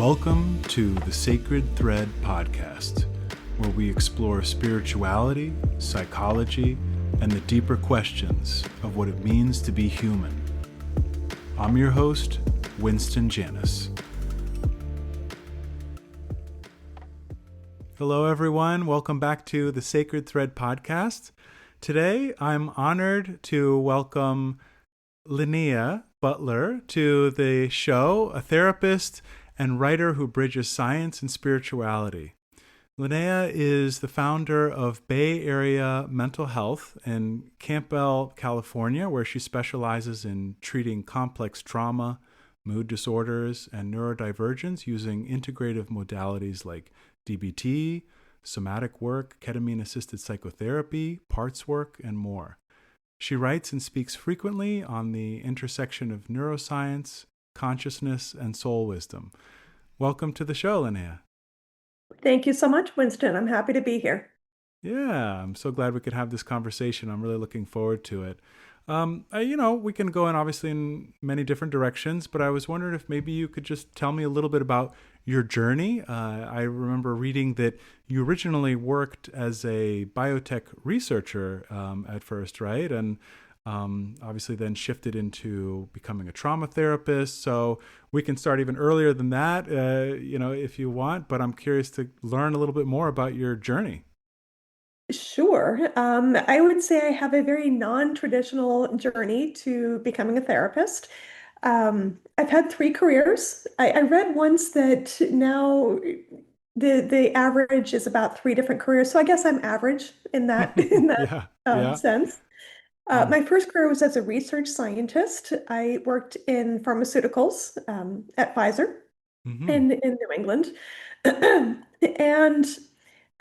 Welcome to the Sacred Thread podcast, where we explore spirituality, psychology, and the deeper questions of what it means to be human. I'm your host, Winston Janis. Hello, everyone. Welcome back to the Sacred Thread podcast. Today, I'm honored to welcome Linnea Butler to the show, a therapist and writer who bridges science and spirituality. Linnea is the founder of Bay Area Mental Health in Campbell, California, where she specializes in treating complex trauma, mood disorders, and neurodivergence using integrative modalities like DBT, somatic work, ketamine-assisted psychotherapy, parts work, and more. She writes and speaks frequently on the intersection of neuroscience, consciousness, and soul wisdom. Welcome to the show, Linnea. Thank you so much, Winston. I'm happy to be here. Yeah, I'm so glad we could have this conversation. I'm really looking forward to it. We can go in obviously in many different directions, but I was wondering if maybe you could just tell me a little bit about your journey. I remember reading that you originally worked as a biotech researcher at first, right? And obviously then shifted into becoming a trauma therapist. So we can start even earlier than that, if you want, but I'm curious to learn a little bit more about your journey. Sure. I would say I have a very non-traditional journey to becoming a therapist. I've had three careers. I read once that now the average is about three different careers. So I guess I'm average in that in that Yeah, yeah. sense. My first career was as a research scientist. I worked in pharmaceuticals at Pfizer Mm-hmm. in New England. And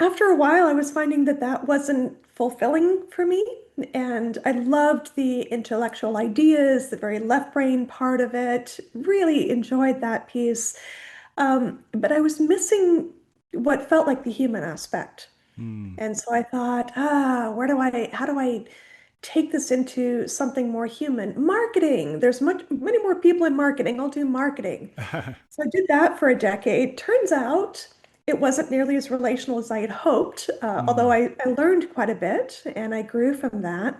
after a while, I was finding that that wasn't fulfilling for me. And I loved the intellectual ideas, the very left brain part of it, really enjoyed that piece. But I was missing what felt like the human aspect. Mm. And so I thought, how do I take this into something more human? Marketing. There's many more people in marketing. I'll do marketing. So I did that for a decade. Turns out it wasn't nearly as relational as I had hoped, although Mm. I learned quite a bit and I grew from that.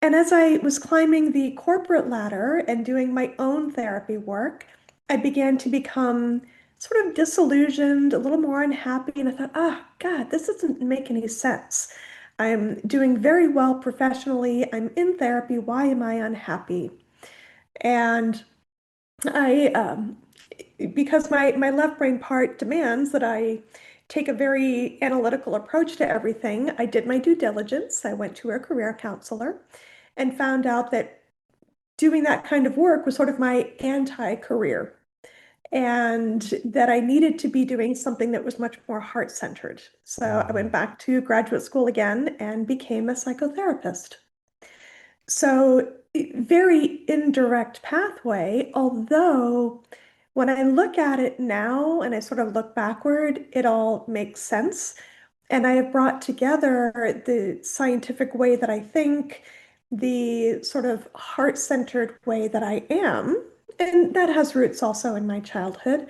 And as I was climbing the corporate ladder and doing my own therapy work, I began to become sort of disillusioned, a little more unhappy. And I thought, oh, God, this doesn't make any sense. I'm doing very well professionally. I'm in therapy. Why am I unhappy? And I, because my left brain part demands that I take a very analytical approach to everything, I did my due diligence. I went to a career counselor and found out that doing that kind of work was sort of my anti-career and that I needed to be doing something that was much more heart-centered. So I Mm. went back to graduate school again and became a psychotherapist. So very indirect pathway, although when I look at it now and I sort of look backward, it all makes sense. And I have brought together the scientific way that I think, the sort of heart-centered way that I am, and that has roots also in my childhood,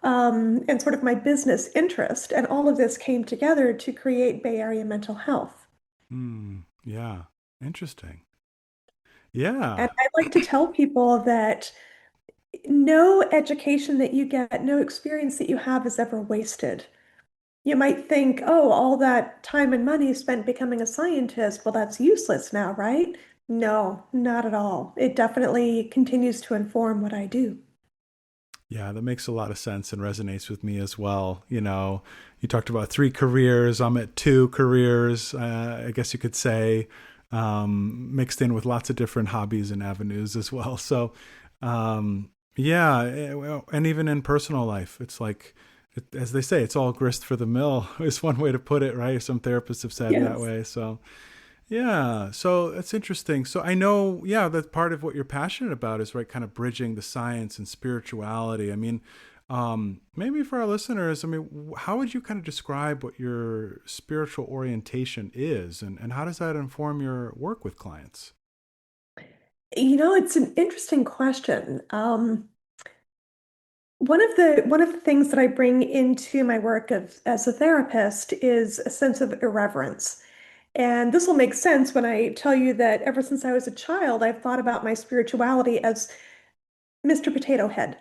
and sort of my business interest. And all of this came together to create Bay Area Mental Health. Mm. Yeah. Interesting. And Yeah. I like to tell people that no education that you get, no experience that you have is ever wasted. You might think, oh, all that time and money spent becoming a scientist, well, that's useless now, right? No, not at all. It definitely continues to inform what I do. Yeah, that makes a lot of sense and resonates with me as well. You talked about three careers. I'm at two careers, I guess you could say, mixed in with lots of different hobbies and avenues as well. So, well, and even in personal life, it's like, as they say, it's all grist for the mill is one way to put it, right? Some therapists have said that Yes. way. So, yeah, so that's interesting. So I know, yeah, that part of what you're passionate about is right, kind of bridging the science and spirituality. I mean, maybe for our listeners, I mean, how would you kind of describe what your spiritual orientation is, and how does that inform your work with clients? It's an interesting question. one of the things that I bring into my work as a therapist is a sense of irreverence. And this will make sense when I tell you that ever since I was a child, I've thought about my spirituality as Mr. Potato Head.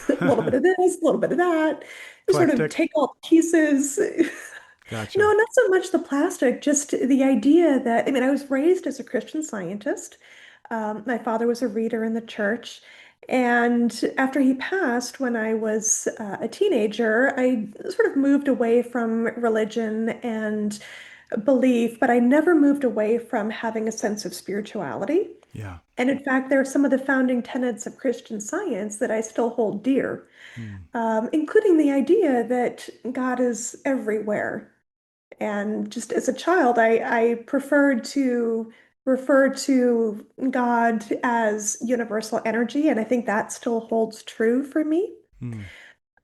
A little bit of this, a little bit of that. Sort of Eclectic. take all the pieces. No, Gotcha. not so much the plastic, just the idea that, I mean, I was raised as a Christian Scientist. My father was a reader in the church. And after he passed, when I was a teenager, I sort of moved away from religion and belief, but I never moved away from having a sense of spirituality. Yeah. And in fact, there are some of the founding tenets of Christian Science that I still hold dear, Hmm. including the idea that God is everywhere. And just as a child, I preferred to refer to God as universal energy, and I think that still holds true for me. Hmm.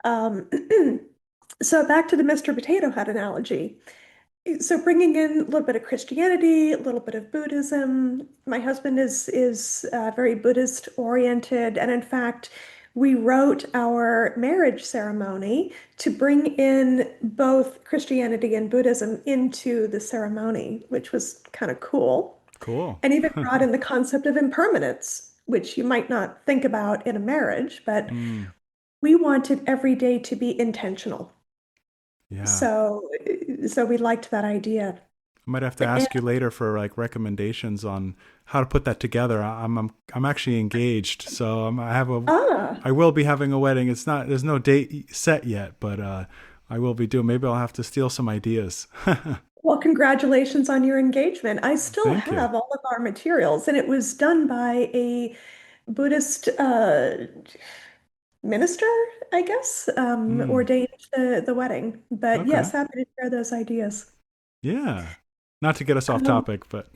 Um, so back to the Mr. Potato Head analogy. So bringing in a little bit of Christianity, a little bit of Buddhism. My husband is very Buddhist oriented, and in fact, we wrote our marriage ceremony to bring in both Christianity and Buddhism into the ceremony, which was kind of cool, Cool. and even brought in the concept of impermanence, which you might not think about in a marriage, but Hmm. we wanted every day to be intentional. Yeah. So we liked that idea. I might have to And, ask you later for like recommendations on how to put that together. I'm actually engaged, so I have a ah, I will be having a wedding. It's not there's no date set yet, but I will be doing. Maybe I'll have to steal some ideas. well, congratulations on your engagement. I still Thank you. have all of our materials, and it was done by a Buddhist minister, I guess, Hmm. ordained the wedding. But Okay. yes, happy to share those ideas. Yeah. Not to get us off Um, topic, but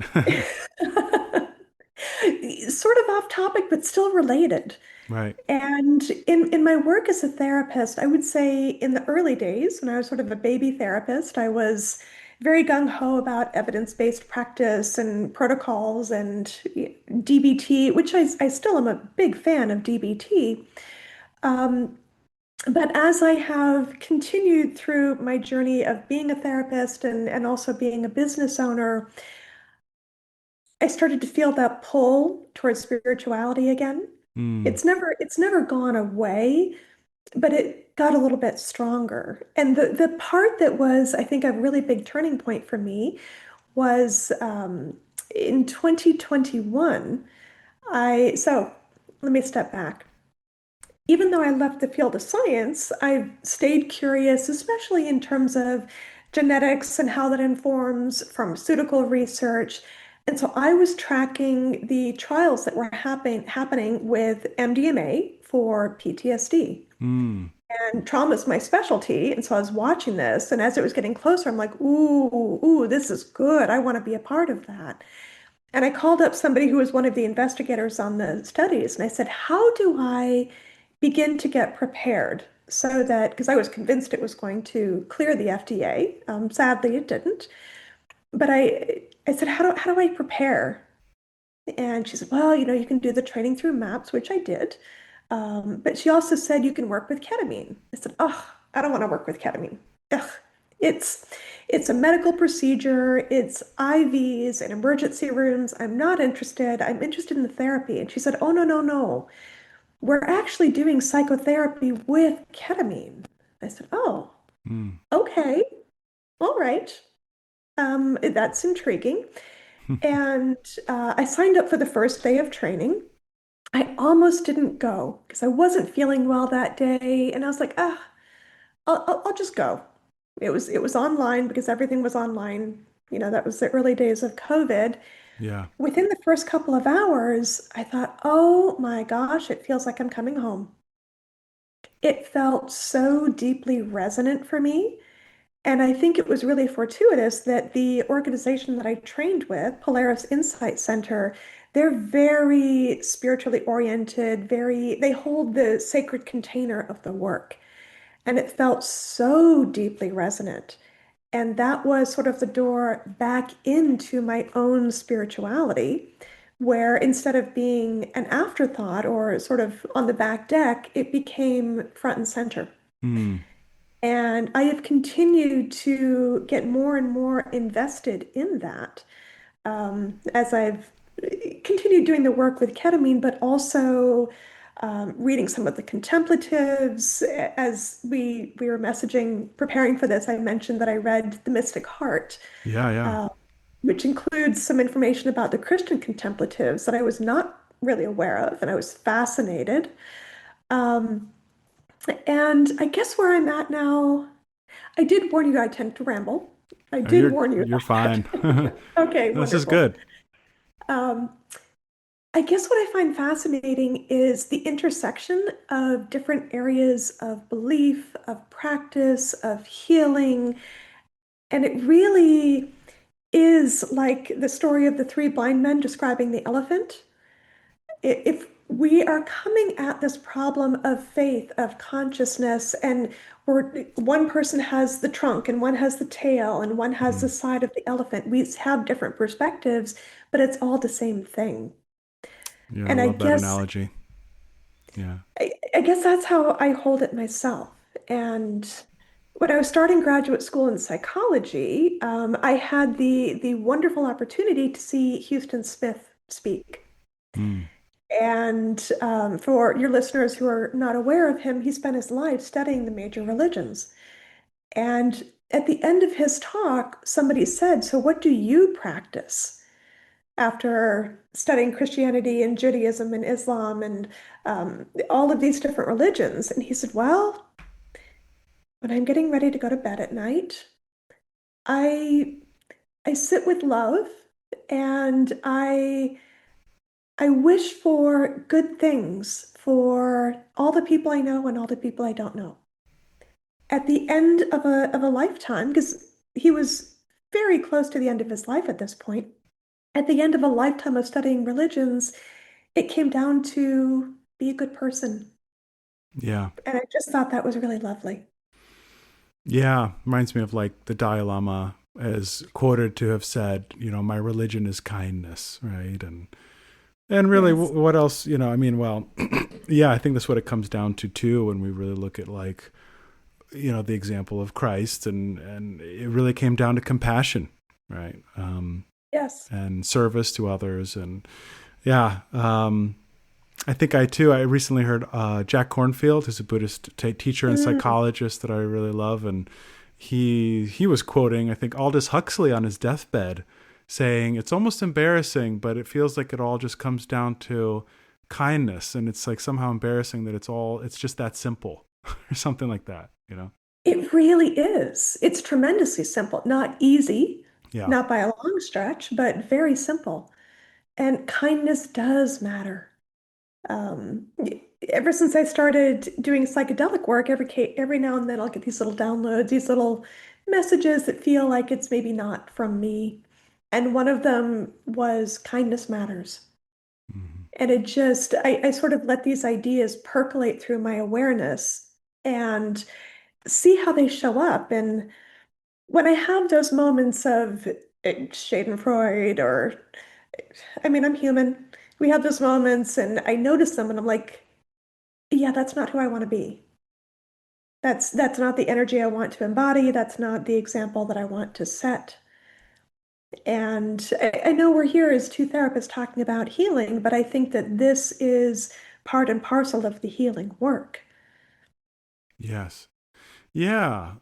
sort of off topic, but still related. right. And in my work as a therapist, I would say in the early days, when I was sort of a baby therapist, I was very gung-ho about evidence-based practice and protocols and DBT, which I still am a big fan of DBT. Um, but as I have continued through my journey of being a therapist and also being a business owner, I started to feel that pull towards spirituality again. Hmm. It's never gone away, but it got a little bit stronger. And the part that was, I think, a really big turning point for me was in 2021. So let me step back. Even though I left the field of science, I've stayed curious, especially in terms of genetics and how that informs pharmaceutical research. And so I was tracking the trials that were happening with MDMA for PTSD. Hmm. And trauma is my specialty. And so I was watching this, and as it was getting closer, I'm like, ooh, this is good. I want to be a part of that. And I called up somebody who was one of the investigators on the studies, and I said, how do I begin to get prepared so that, because I was convinced it was going to clear the FDA. Sadly, it didn't. But I said, how do I prepare? And she said, well, you can do the training through MAPS, which I did. But she also said you can work with ketamine. I said, oh, I don't want to work with ketamine. Ugh. It's it's a medical procedure. It's IVs and emergency rooms. I'm not interested. I'm interested in the therapy. And she said, oh, no, no, no. We're actually doing psychotherapy with ketamine. I said, oh, Hmm. okay. All right. That's intriguing. And I signed up for the first day of training. I almost didn't go because I wasn't feeling well that day, and I was like, I'll just go. It was online because everything was online. That was the early days of COVID. Yeah. Within the first couple of hours, I thought, oh my gosh, it feels like I'm coming home. It felt so deeply resonant for me. And I think it was really fortuitous that the organization that I trained with, Polaris Insight Center, they're very spiritually oriented, they hold the sacred container of the work. And it felt so deeply resonant. And that was sort of the door back into my own spirituality. where instead of being an afterthought or sort of on the back deck, it became front and center. Mm. And I have continued to get more and more invested in that as I've continued doing the work with ketamine, but also reading some of the contemplatives. As we were messaging, preparing for this, I mentioned that I read The Mystic Heart, Yeah, yeah. uh, which includes some information about the Christian contemplatives that I was not really aware of, and I was fascinated. Um, and I guess where I'm at now, I did warn you I tend to ramble. I Oh, did warn you you're about fine. that. Okay, This is wonderful. good. Um, I guess what I find fascinating is the intersection of different areas of belief, of practice, of healing. And it really is like the story of the three blind men describing the elephant. If we are coming at this problem of faith, of consciousness, and one person has the trunk and one has the tail and one has the Mm. side of the elephant, we have different perspectives, but it's all the same thing. Yeah, I And love that analogy. Yeah. I guess that's how I hold it myself. And when I was starting graduate school in psychology, I had the wonderful opportunity to see Houston Smith speak. Mm. And for your listeners who are not aware of him, he spent his life studying the major religions. And at the end of his talk, somebody said, "So what do you practice after studying Christianity and Judaism and Islam and all of these different religions?" And he said, "Well, when I'm getting ready to go to bed at night, I I sit with love and I wish for good things for all the people I know and all the people I don't know. At the end of a lifetime, because he was very close to the end of his life at this point, at the end of a lifetime of studying religions, it came down to be a good person." Yeah. And I just thought that was really lovely. Yeah. Reminds me of like the Dalai Lama is quoted to have said, my religion is kindness, right? And really, Yes. what else? I mean, well, yeah, I think that's what it comes down to too. When we really look at like, the example of Christ, and it really came down to compassion, right? Yes. And service to others, and yeah. I think I recently heard Jack Kornfield, who's a Buddhist teacher and Mm. psychologist that I really love, and he was quoting, I think, Aldous Huxley on his deathbed, saying it's almost embarrassing, but it feels like it all just comes down to kindness, and it's like somehow embarrassing that it's just that simple, or something like that. It really is. It's tremendously simple. Not easy, Yeah. not by a long stretch, but very simple. And kindness does matter. Um, Ever since I started doing psychedelic work, every now and then I'll get these little downloads, these little messages that feel like it's maybe not from me. And one of them was kindness matters. Mhm. And I sort of let these ideas percolate through my awareness and see how they show up. And when I have those moments of Schadenfreude, or, I mean, I'm human. We have those moments and I notice them and I'm like, yeah, that's not who I want to be. That's not the energy I want to embody. That's not the example that I want to set. And I know we're here as two therapists talking about healing, but I think that this is part and parcel of the healing work. Yes. Yeah.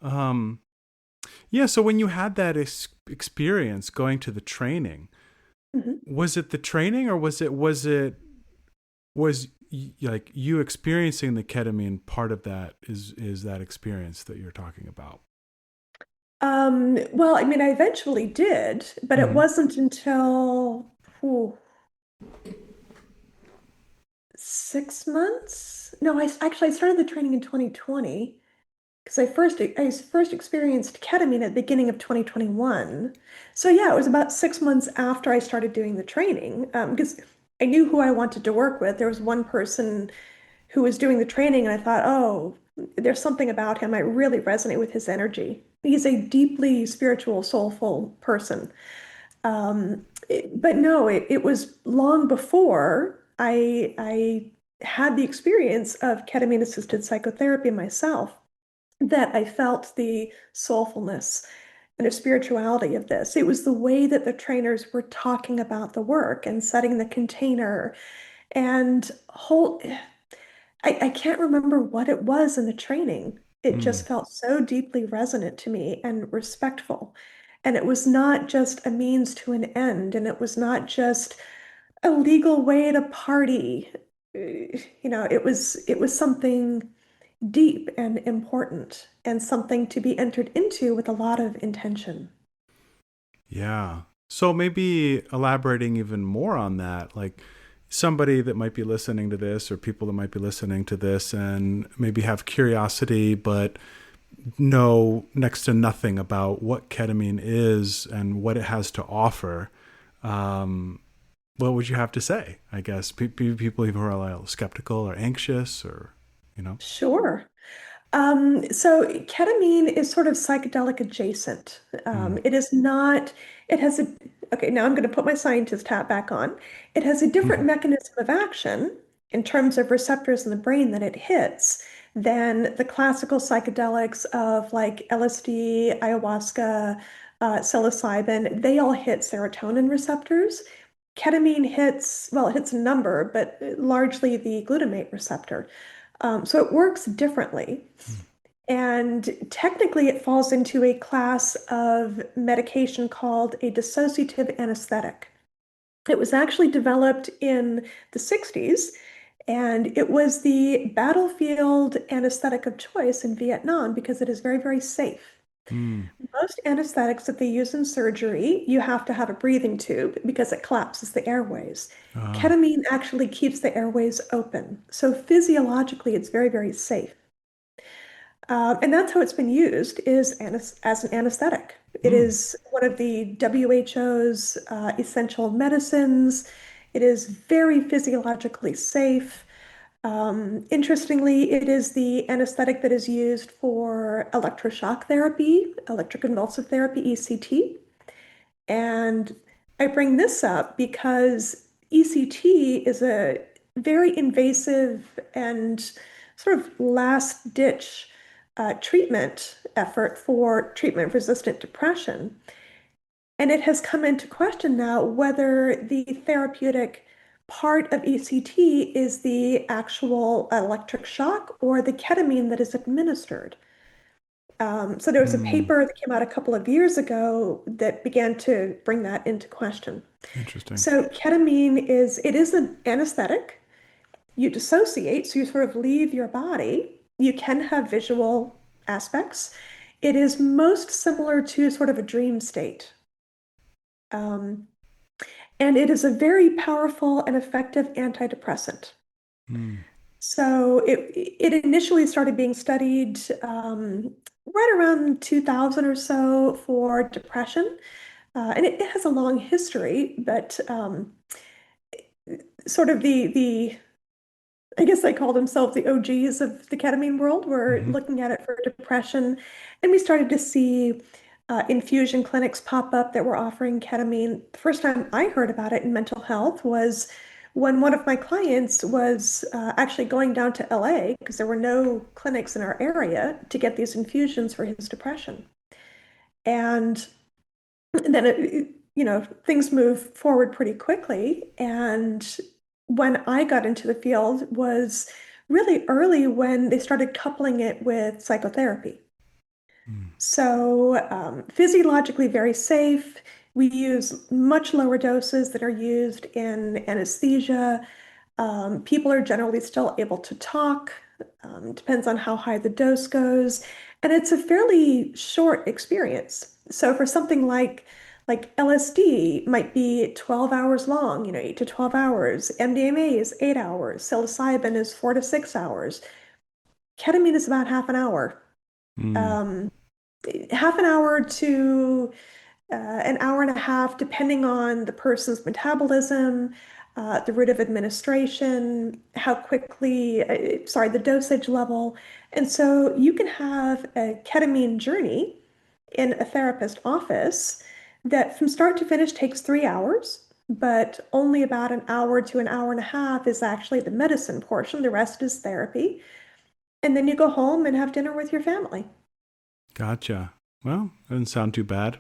Yeah. So when you had that experience going to the training, Mhm. was it the training, or like you experiencing the ketamine part of that is that experience that you're talking about? Well, I mean, I eventually did, but it Hmm. wasn't until ooh, 6 months. No, I started the training in 2020 because I first experienced ketamine at the beginning of 2021. So yeah, it was about 6 months after I started doing the training, because I knew who I wanted to work with. There was one person who was doing the training, and I thought, oh, there's something about him. I really resonate with his energy. He's a deeply spiritual, soulful person. But no, it was long before I had the experience of ketamine-assisted psychotherapy myself that I felt the soulfulness and the spirituality of this. It was the way that the trainers were talking about the work and setting the container and whole. I can't remember what it was in the training. It Mm. just felt so deeply resonant to me and respectful. And it was not just a means to an end, and it was not just a legal way to party. It was something deep and important and something to be entered into with a lot of intention. Yeah. So maybe elaborating even more on that, like somebody that might be listening to this or people that might be listening to this and maybe have curiosity, but know next to nothing about what ketamine is and what it has to offer. Um, what would you have to say? I guess people who are a little skeptical or anxious or, you know. Sure. So ketamine is sort of psychedelic adjacent. Mm. It is not, it has a, okay, now I'm going to put my scientist hat back on. It has a different mechanism of action in terms of receptors in the brain that it hits than the classical psychedelics of like LSD, ayahuasca, psilocybin. They all hit serotonin receptors. Ketamine hits, well, it hits a number, but largely the glutamate receptor. So it works differently. And technically, it falls into a class of medication called a dissociative anesthetic. It was actually developed in the 60s, and it was the battlefield anesthetic of choice in Vietnam because it is very, very safe. Mm. Most anesthetics that they use in surgery, you have to have a breathing tube because it collapses the airways. Ah. Ketamine actually keeps the airways open. So physiologically, it's very, very safe. And that's how it's been used is as an anesthetic. It Mm. is one of the WHO's essential medicines. It is very physiologically safe. Interestingly, it is the anesthetic that is used for electroshock therapy, electroconvulsive therapy, ECT. And I bring this up because ECT is a very invasive and sort of last ditch treatment effort for treatment resistant depression. And it has come into question now whether the therapeutic part of ECT is the actual electric shock or the ketamine that is administered. So there was a Mm. paper that came out a couple of years ago that began to bring that into question. Interesting. So ketamine it is an anesthetic. You dissociate, so you sort of leave your body. You can have visual aspects. It is most similar to sort of a dream state. Um, and it is a very powerful and effective antidepressant. Mm. So it initially started being studied right around 2000 or so for depression. And it has a long history, but sort of I guess they call themselves the OGs of the ketamine world. We're Hmm. looking at it for depression. And we started to see infusion clinics pop up that were offering ketamine. The first time I heard about it in mental health was when one of my clients was actually going down to LA because there were no clinics in our area to get these infusions for his depression. And then things move forward pretty quickly. And when I got into the field was really early when they started coupling it with psychotherapy. Mm. So physiologically very safe. We use much lower doses that are used in anesthesia. People are generally still able to talk. Depends on how high the dose goes. And it's a fairly short experience. So for something like LSD might be 12 hours long, 8 to 12 hours. MDMA is 8 hours. Psilocybin is 4 to 6 hours. Ketamine is about half an hour. Mm. Um, Half an hour to an hour and a half, depending on the person's metabolism, the route of administration, how quickly, sorry, the dosage level. And so you can have a ketamine journey in a therapist office that from start to finish takes 3 hours, but only about an hour to an hour and a half is actually the medicine portion. The rest is therapy. And then you go home and have dinner with your family. Gotcha. Well, doesn't sound too bad.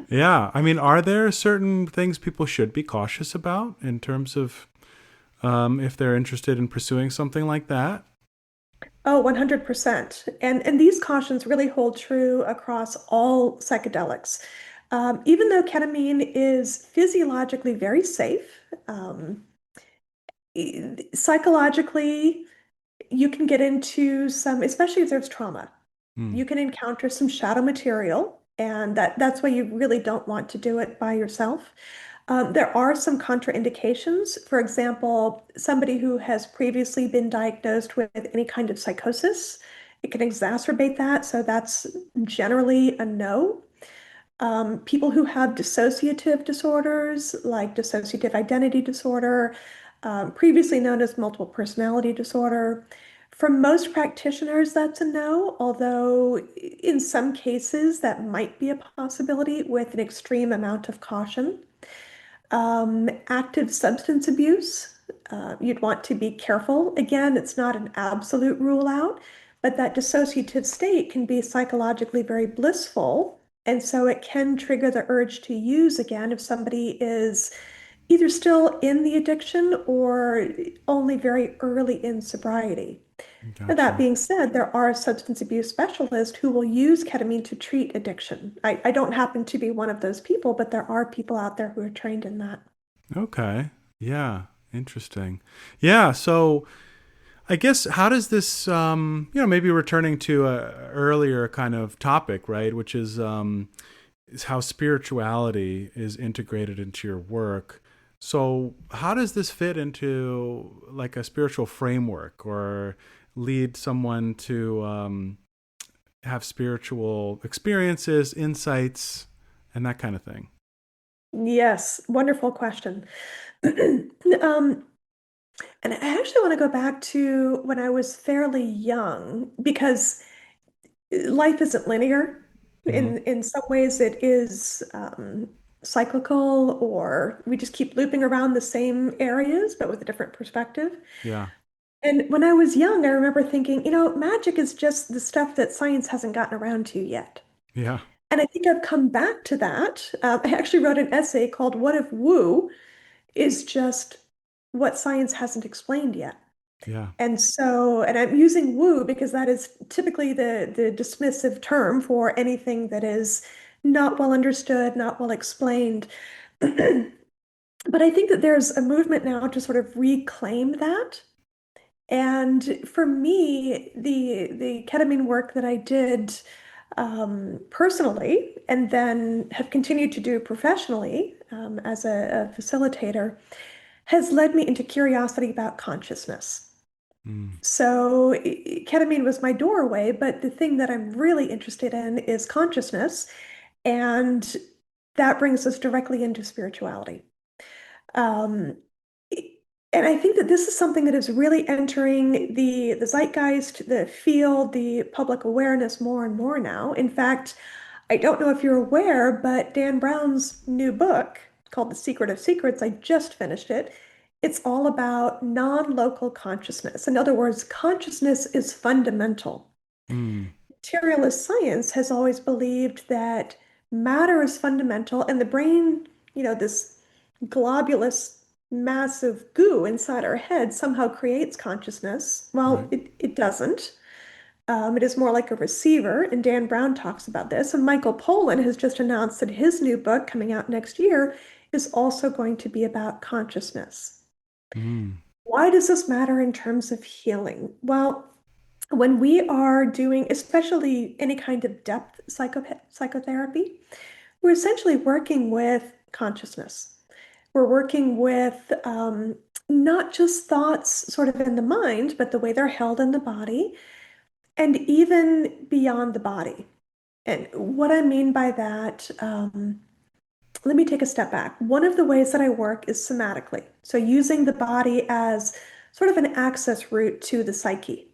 Yeah. I mean, are there certain things people should be cautious about in terms of if they're interested in pursuing something like that? Oh, 100%. And these cautions really hold true across all psychedelics. Even though ketamine is physiologically very safe, psychologically, you can get into some, especially if there's trauma, Hmm. you can encounter some shadow material, and that's why you really don't want to do it by yourself. There are some contraindications. For example, somebody who has previously been diagnosed with any kind of psychosis, it can exacerbate that. So that's generally a no. People who have dissociative disorders, like dissociative identity disorder, previously known as multiple personality disorder. For most practitioners, that's a no, although in some cases that might be a possibility with an extreme amount of caution. Active substance abuse, you'd want to be careful. Again, it's not an absolute rule out, but that dissociative state can be psychologically very blissful. And so it can trigger the urge to use again if somebody is either still in the addiction or only very early in sobriety. Now, that Gotcha. being said, there are substance abuse specialists who will use ketamine to treat addiction. I don't happen to be one of those people, but there are people out there who are trained in that. Okay. Yeah. Interesting. Yeah. So I guess how does this, maybe returning to a earlier kind of topic, right, which is how spirituality is integrated into your work. So how does this fit into like a spiritual framework or lead someone to have spiritual experiences, insights, and that kind of thing? Yes, wonderful question. Um, and I actually want to go back to when I was fairly young because life isn't linear. Hmm. In some ways, it is cyclical, or we just keep looping around the same areas, but with a different perspective. Yeah. And when I was young, I remember thinking, magic is just the stuff that science hasn't gotten around to yet. Yeah. And I think I've come back to that. I actually wrote an essay called What If Woo is Just What Science Hasn't Explained Yet? Yeah. And I'm using woo because that is typically the dismissive term for anything that is not well understood, not well explained. But I think that there's a movement now to sort of reclaim that. And for me, the ketamine work that I did personally, and then have continued to do professionally as a facilitator, has led me into curiosity about consciousness. Mm. So ketamine was my doorway, but the thing that I'm really interested in is consciousness, and that brings us directly into spirituality. Um, and I think that this is something that is really entering the zeitgeist, the field, the public awareness more and more now. In fact, I don't know if you're aware, but Dan Brown's new book called The Secret of Secrets, I just finished it. It's all about non-local consciousness. In other words, consciousness is fundamental. Mm. Materialist science has always believed that matter is fundamental and the brain, this globulous massive goo inside our head somehow creates consciousness. Well, Right. it doesn't. It is more like a receiver, and Dan Brown talks about this. And Michael Pollan has just announced that his new book coming out next year is also going to be about consciousness. Mm. Why does this matter in terms of healing? Well, when we are doing, especially any kind of depth psychotherapy, we're essentially working with consciousness. We're working with not just thoughts sort of in the mind, but the way they're held in the body and even beyond the body. And what I mean by that, let me take a step back. One of the ways that I work is somatically. So using the body as sort of an access route to the psyche.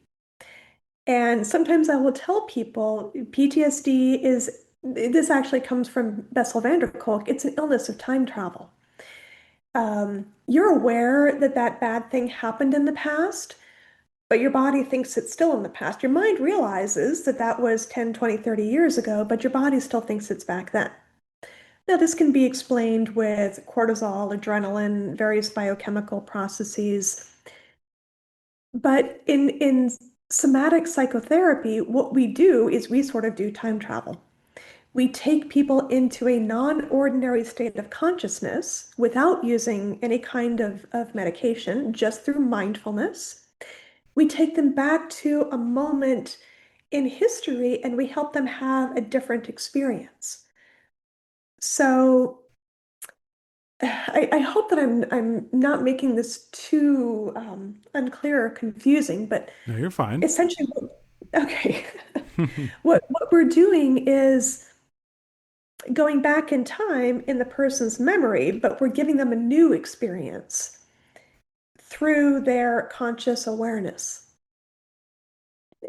And sometimes I will tell people PTSD is This actually comes from Bessel van der Kolk. It's an illness of time travel. You're aware that that bad thing happened in the past, but your body thinks it's still in the past. Your mind realizes that that was 10, 20, 30 years ago, but your body still thinks it's back then. Now, this can be explained with cortisol, adrenaline, various biochemical processes. But in somatic psychotherapy, what we do is we sort of do time travel. We take people into a non-ordinary state of consciousness without using any kind of medication, just through mindfulness. We take them back to a moment in history and we help them have a different experience. So I hope that I'm not making this too unclear or confusing, but No, you're fine. essentially, okay, what we're doing is going back in time in the person's memory, but we're giving them a new experience through their conscious awareness.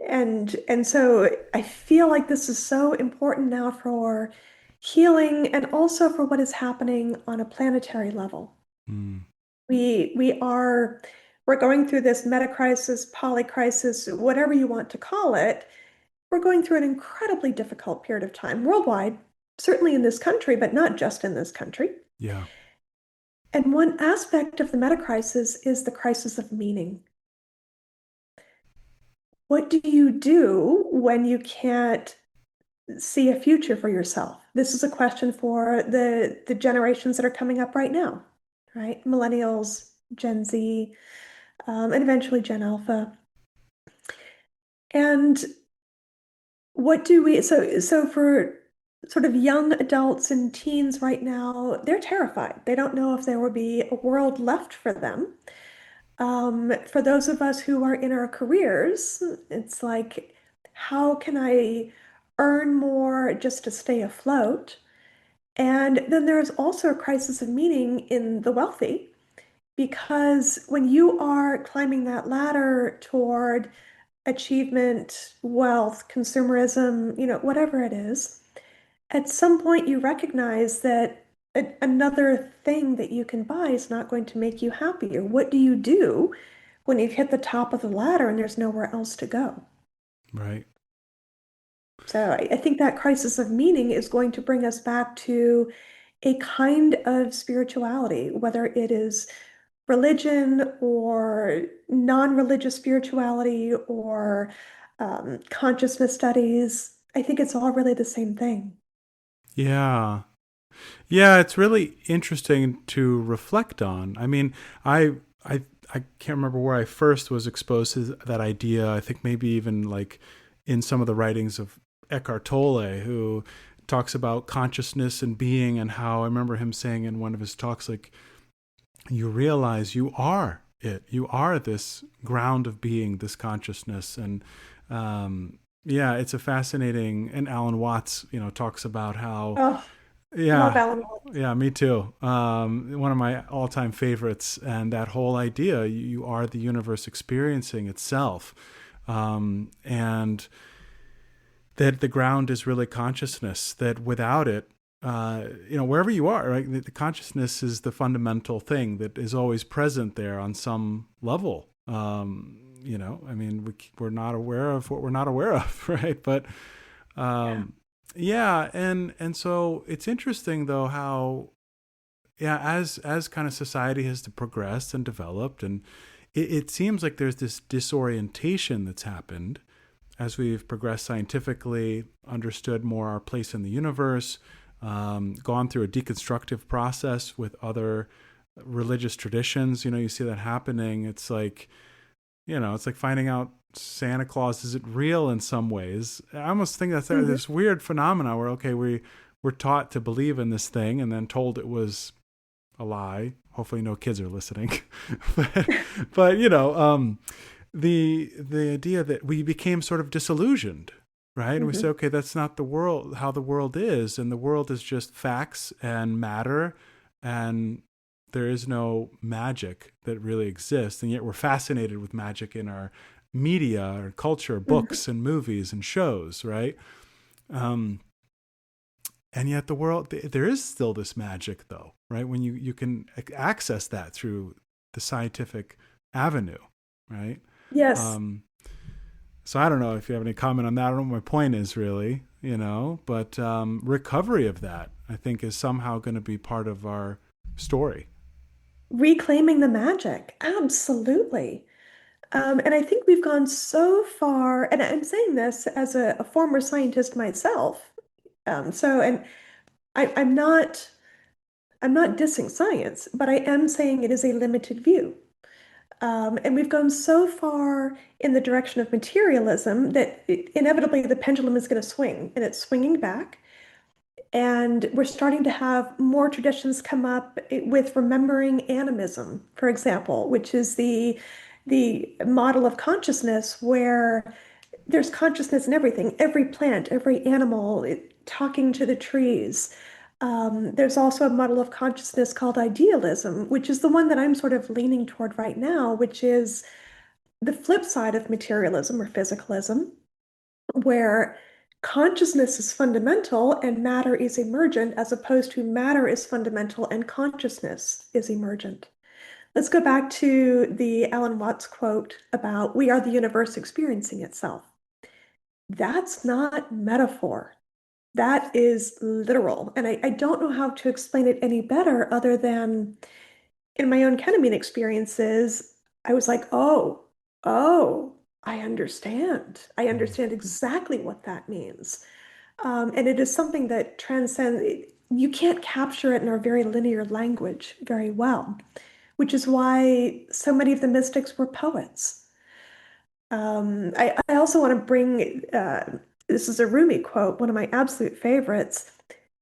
And so I feel like this is so important now for healing and also for what is happening on a planetary level. Mm. We're going through this meta crisis, poly crisis, whatever you want to call it. We're going through an incredibly difficult period of time worldwide, certainly in this country, but not just in this country. Yeah. And one aspect of the meta crisis is the crisis of meaning. What do you do when you can't see a future for yourself? This is a question for the generations that are coming up right now, right? Millennials, Gen Z, and eventually Gen Alpha. And what do we, so for sort of young adults and teens right now, they're terrified. They don't know if there will be a world left for them. For those of us who are in our careers, it's like, how can I earn more just to stay afloat? And then there's also a crisis of meaning in the wealthy, because when you are climbing that ladder toward achievement, wealth, consumerism, whatever it is, at some point you recognize that another thing that you can buy is not going to make you happier. What do you do when you've hit the top of the ladder and there's nowhere else to go? Right. So I think that crisis of meaning is going to bring us back to a kind of spirituality, whether it is religion or non-religious spirituality or consciousness studies. I think it's all really the same thing. Yeah. Yeah, it's really interesting to reflect on. I mean, I can't remember where I first was exposed to that idea. I think maybe even like in some of the writings of Eckhart Tolle, who talks about consciousness and being, and how I remember him saying in one of his talks, like, you realize you are it. You are this ground of being, this consciousness. And yeah, it's a fascinating, and Alan Watts, talks about how, Oh, love yeah, Alan Watts. yeah, me too. One of my all-time favorites, and that whole idea, you are the universe experiencing itself. And that the ground is really consciousness, that without it, wherever you are, right, the consciousness is the fundamental thing that is always present there on some level. I mean, we're not aware of what we're not aware of, right? But yeah, and so it's interesting though how, yeah, as kind of society has progressed and developed, and it seems like there's this disorientation that's happened as we've progressed scientifically, understood more our place in the universe, gone through a deconstructive process with other religious traditions. You see that happening. It's like, it's like finding out Santa Claus isn't real in some ways. I almost think that's this weird phenomena where, okay, we're taught to believe in this thing and then told it was a lie. Hopefully no kids are listening. but the idea that we became sort of disillusioned, right? And we say, okay, that's not the world, how the world is. And the world is just facts and matter. And there is no magic that really exists. And yet we're fascinated with magic in our media or culture, books and movies and shows, right? And yet the world, there is still this magic though, right? When you can access that through the scientific avenue, right? Yes. Um, so I don't know if you have any comment on that. I don't know what my point is really, but recovery of that, I think, is somehow going to be part of our story. Reclaiming the magic. Absolutely. And I think we've gone so far, and I'm saying this as a former scientist myself. And I'm I'm not dissing science, but I am saying it is a limited view. And we've gone so far in the direction of materialism that inevitably the pendulum is going to swing, and it's swinging back. And we're starting to have more traditions come up with remembering animism, for example, which is the model of consciousness where there's consciousness in everything, every plant, every animal, talking to the trees. There's also a model of consciousness called idealism, which is the one that I'm sort of leaning toward right now, which is the flip side of materialism or physicalism, where consciousness is fundamental and matter is emergent, as opposed to matter is fundamental and consciousness is emergent. Let's go back to the Alan Watts quote about we are the universe experiencing itself. That's not metaphor. That is literal. And I don't know how to explain it any better other than in my own ketamine experiences, I was like, oh, I understand. I Mm. understand exactly what that means. And it is something that transcends, you can't capture it in our very linear language very well, which is why so many of the mystics were poets. I also want to bring, this is a Rumi quote, one of my absolute favorites.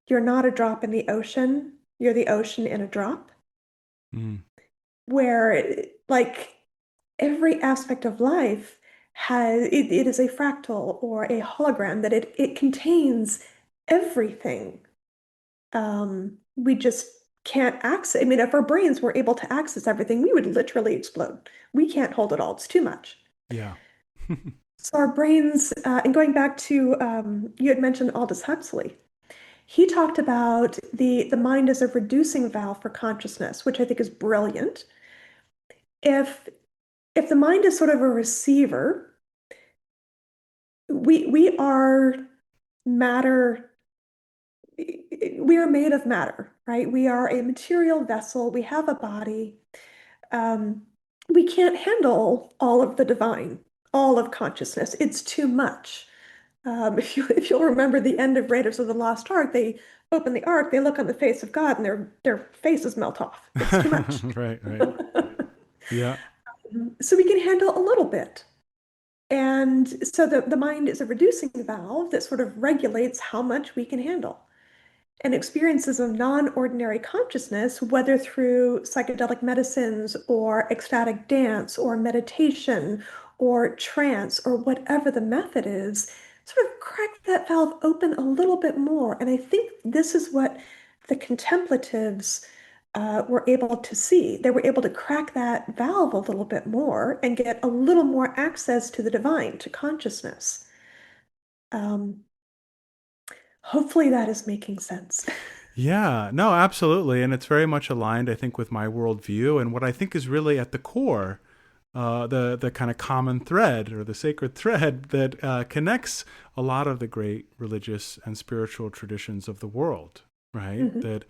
You're not a drop in the ocean, you're the ocean in a drop, Mm. where like every aspect of life it is a fractal or a hologram that it contains everything. We just can't access. I mean, if our brains were able to access everything, we would literally explode. We can't hold it all. It's too much. Yeah. So our brains, and going back to you had mentioned Aldous Huxley. He talked about the mind as a reducing valve for consciousness, which I think is brilliant. If if the mind is sort of a receiver, we are matter. We are made of matter, right? We are a material vessel. We have a body. Um, we can't handle all of the divine, all of consciousness. It's too much. If you'll remember the end of Raiders of the Lost Ark, they open the ark, they look on the face of God, and their faces melt off. It's too much. Right, right. Yeah. So we can handle a little bit. And so the mind is a reducing valve that sort of regulates how much we can handle. And experiences of non-ordinary consciousness, whether through psychedelic medicines or ecstatic dance or meditation or trance or whatever the method is, sort of crack that valve open a little bit more. And I think this is what the contemplatives were able to see. They were able to crack that valve a little bit more and get a little more access to the divine, to consciousness. Um, Hopefully that is making sense. Yeah, no, absolutely. And it's very much aligned, I think, with my worldview and what I think is really at the core, the kind of common thread or the sacred thread that connects a lot of the great religious and spiritual traditions of the world, right? Mhm. That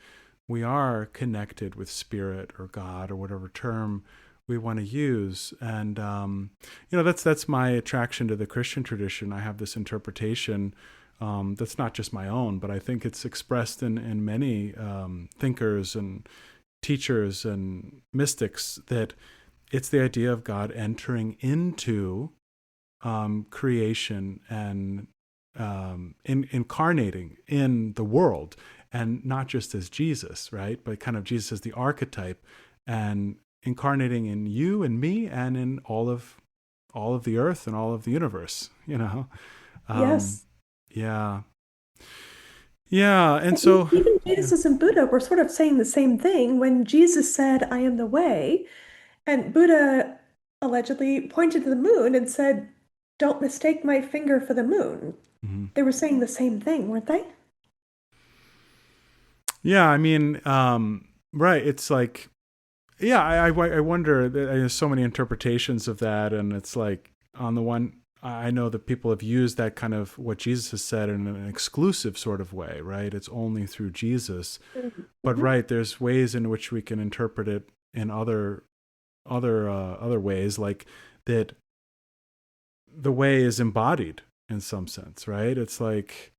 we are connected with spirit or God or whatever term we want to use. And that's my attraction to the Christian tradition. I have this interpretation that's not just my own, but I think it's expressed in many thinkers and teachers and mystics, that it's the idea of God entering into creation and incarnating in the world, and not just as Jesus, right? But kind of Jesus as the archetype, and incarnating in you and me and in all of the earth and all of the universe. Um, Yes. yeah, yeah, and And so even yeah. Jesus and Buddha were sort of saying the same thing when Jesus said, I am the way, and Buddha allegedly pointed to the moon and said, don't mistake my finger for the moon. Mhm. They were saying the same thing, weren't they? Yeah, I mean, right. It's like, yeah, I wonder. There's so many interpretations of that, and it's like on the one, I know that people have used that kind of what Jesus has said in an exclusive sort of way, right? It's only through Jesus, but Mhm. right, there's ways in which we can interpret it in other ways, like that the way is embodied in some sense, right? It's like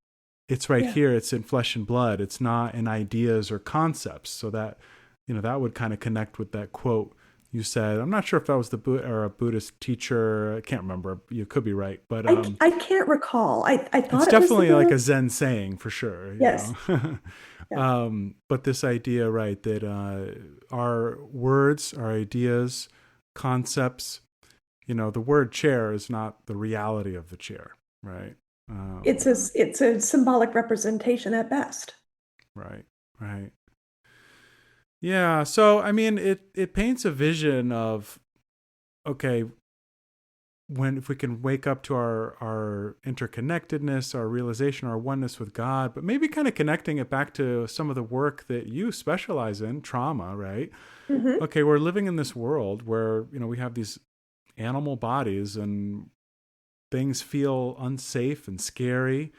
it's right Yeah. here, it's in flesh and blood, it's not in ideas or concepts. So that, that would kind of connect with that quote you said. I'm not sure if that was or a Buddhist teacher. I can't remember. You could be right, but I can't recall. I it's thought it was the definitely like Buddha. a Zen saying for sure, Yes. Yeah. But this idea, right, that our words, our ideas, concepts, the word chair is not the reality of the chair, right? It's a symbolic representation at best. Right, right. Yeah. So, I mean, it paints a vision of, okay, if we can wake up to our interconnectedness, our realization, our oneness with God, but maybe kind of connecting it back to some of the work that you specialize in, trauma, right? Hmm. Okay, we're living in this world where, we have these animal bodies and things feel unsafe and scary,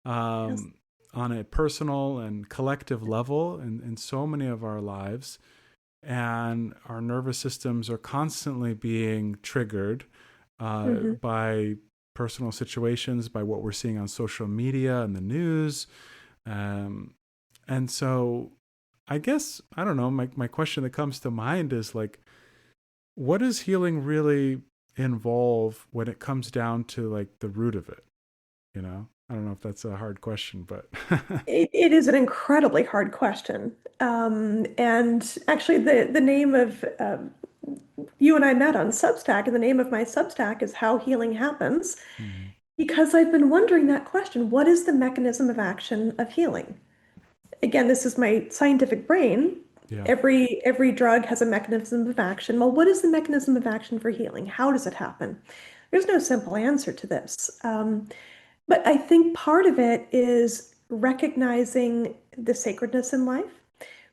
Yes. um, on a personal and collective level in so many of our lives. And our nervous systems are constantly being triggered Hmm. by personal situations, by what we're seeing on social media and the news. Um, and so I guess, I don't know, my question that comes to mind is like, what does healing really involve when it comes down to like the root of it? I don't know if that's a hard question, but It is an incredibly hard question. And actually, the name of you and I met on Substack, and the name of my Substack is How Healing Happens, Mhm. because I've been wondering that question. What is the mechanism of action of healing? Again, this is my scientific brain. Yeah. Every drug has a mechanism of action. Well, what is the mechanism of action for healing? How does it happen? There's no simple answer to this. But I think part of it is recognizing the sacredness in life.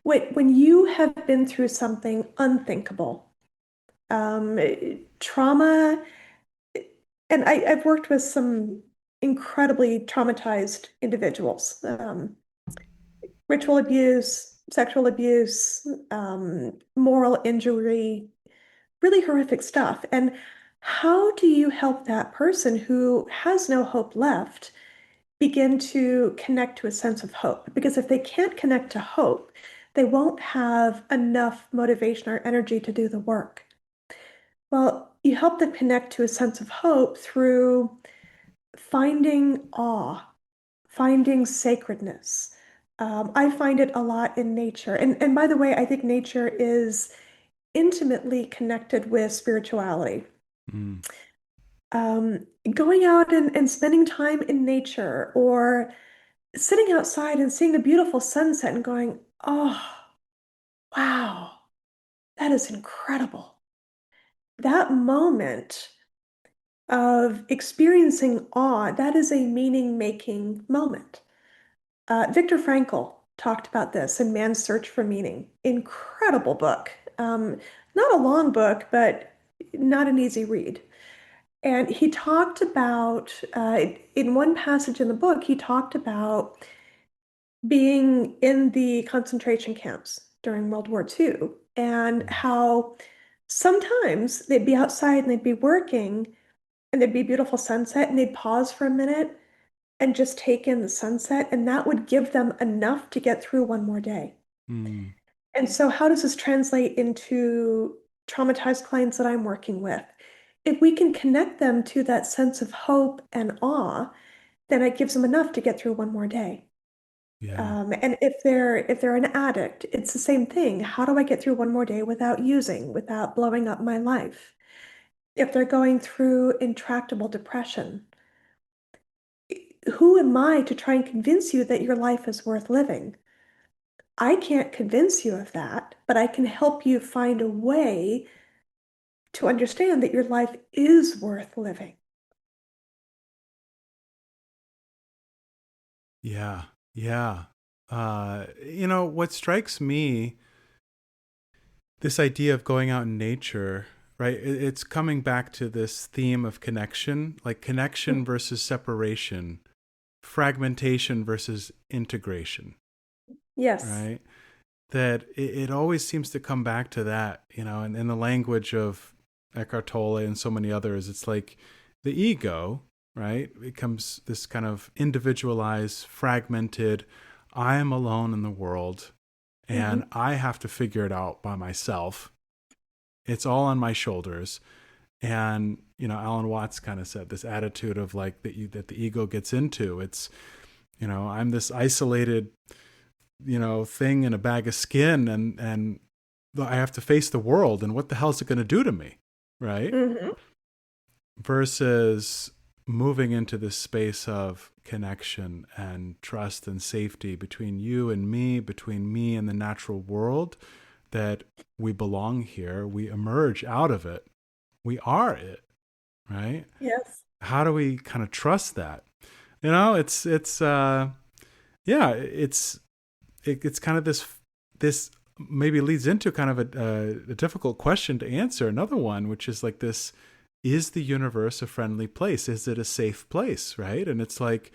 When you have been through something unthinkable, um, trauma, and I've worked with some incredibly traumatized individuals, ritual abuse, sexual abuse, moral injury, really horrific stuff. And how do you help that person who has no hope left begin to connect to a sense of hope? Because if they can't connect to hope, they won't have enough motivation or energy to do the work. Well, you help them connect to a sense of hope through finding awe, finding sacredness. I find it a lot in nature. And by the way, I think nature is intimately connected with spirituality. Mm. Going out and spending time in nature or sitting outside and seeing a beautiful sunset and going, oh, wow, that is incredible. That moment of experiencing awe, that is a meaning-making moment. Viktor Frankl talked about this in Man's Search for Meaning. Incredible book. Not a long book, but not an easy read. And he talked about, in one passage in the book, he talked about being in the concentration camps during World War II and how sometimes they'd be outside and they'd be working and there'd be a beautiful sunset and they'd pause for a minute and just take in the sunset, and that would give them enough to get through one more day. Mm. And so, how does this translate into traumatized clients that I'm working with? If we can connect them to that sense of hope and awe, then it gives them enough to get through one more day. Yeah. And if they're an addict, it's the same thing. How do I get through one more day without using, without blowing up my life? If they're going through intractable depression, who am I to try and convince you that your life is worth living? I can't convince you of that, but I can help you find a way to understand that your life is worth living. Yeah. Yeah. What strikes me, this idea of going out in nature, right? It's coming back to this theme of connection, like connection versus separation, fragmentation versus integration, Yes. right? That it always seems to come back to that, and in the language of Eckhart Tolle and so many others, it's like the ego, right, becomes this kind of individualized, fragmented, I am alone in the world and Hmm. I have to figure it out by myself. It's all on my shoulders. And, Alan Watts kind of said this attitude of like that the ego gets into. It's, I'm this isolated, thing in a bag of skin and I have to face the world and what the hell is it going to do to me? Right. Hmm. Versus moving into this space of connection and trust and safety between you and me, between me and the natural world, that we belong here. We emerge out of it. We are it. Right. Yes. How do we kind of trust that? It's kind of this maybe leads into kind of a difficult question to answer. Another one, which is like this: is the universe a friendly place? Is it a safe place? Right? And it's like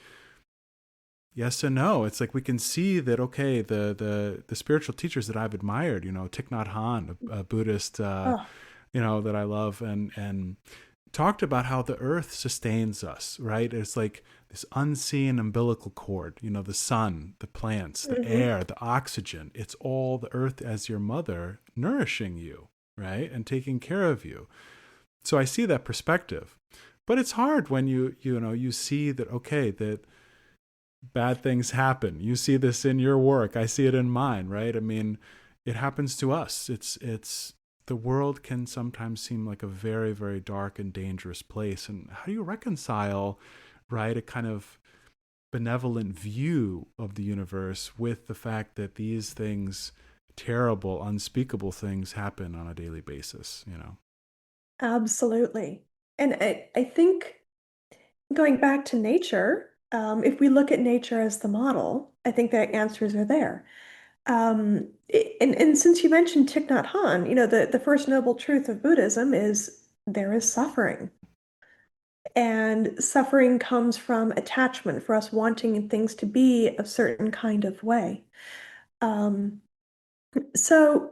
yes and no. It's like we can see that okay, the spiritual teachers that I've admired, Thich Nhat Hanh, a Buddhist, Oh. that I love, and talked about how the earth sustains us, right? It's like this unseen umbilical cord, the sun, the plants, the Hmm. air, the oxygen. It's all the earth as your mother nourishing you, right? And taking care of you. So I see that perspective. But it's hard when you see that, okay, that bad things happen. You see this in your work. I see it in mine, right? I mean, it happens to us. It's the world can sometimes seem like a very, very dark and dangerous place. And how do you reconcile, right, a kind of benevolent view of the universe with the fact that these things, terrible, unspeakable things, happen on a daily basis? Absolutely. And I think going back to nature, if we look at nature as the model, I think the answers are there. And since you mentioned Thich Nhat Hanh, the first noble truth of Buddhism is there is suffering. And suffering comes from attachment, for us wanting things to be a certain kind of way. Um, so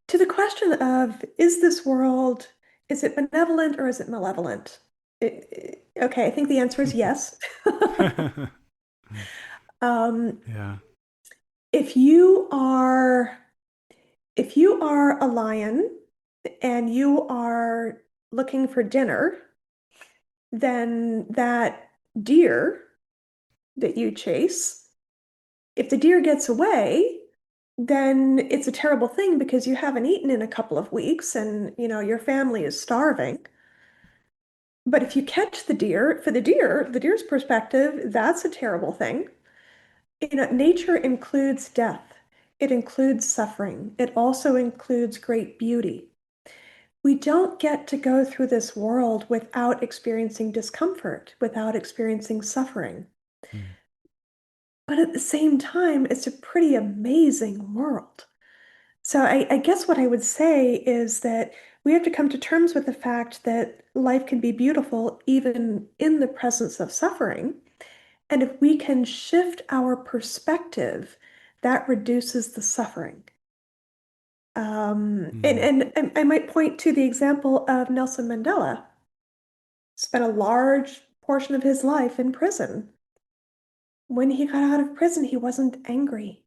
to the question of is this world, is it benevolent or is it malevolent? Okay, I think the answer is yes. Um, Yeah. if you are if you are a lion and you are looking for dinner, then that deer that you chase, if the deer gets away, then it's a terrible thing because you haven't eaten in a couple of weeks and your family is starving. But if you catch the deer, for the deer's perspective, that's a terrible thing. Nature includes death. It includes suffering. It also includes great beauty. We don't get to go through this world without experiencing discomfort, without experiencing suffering. Mm. But at the same time, it's a pretty amazing world. So I guess what I would say is that we have to come to terms with the fact that life can be beautiful even in the presence of suffering. And if we can shift our perspective, that reduces the suffering. And, Mm. and I might point to the example of Nelson Mandela. Spent a large portion of his life in prison. When he got out of prison, he wasn't angry.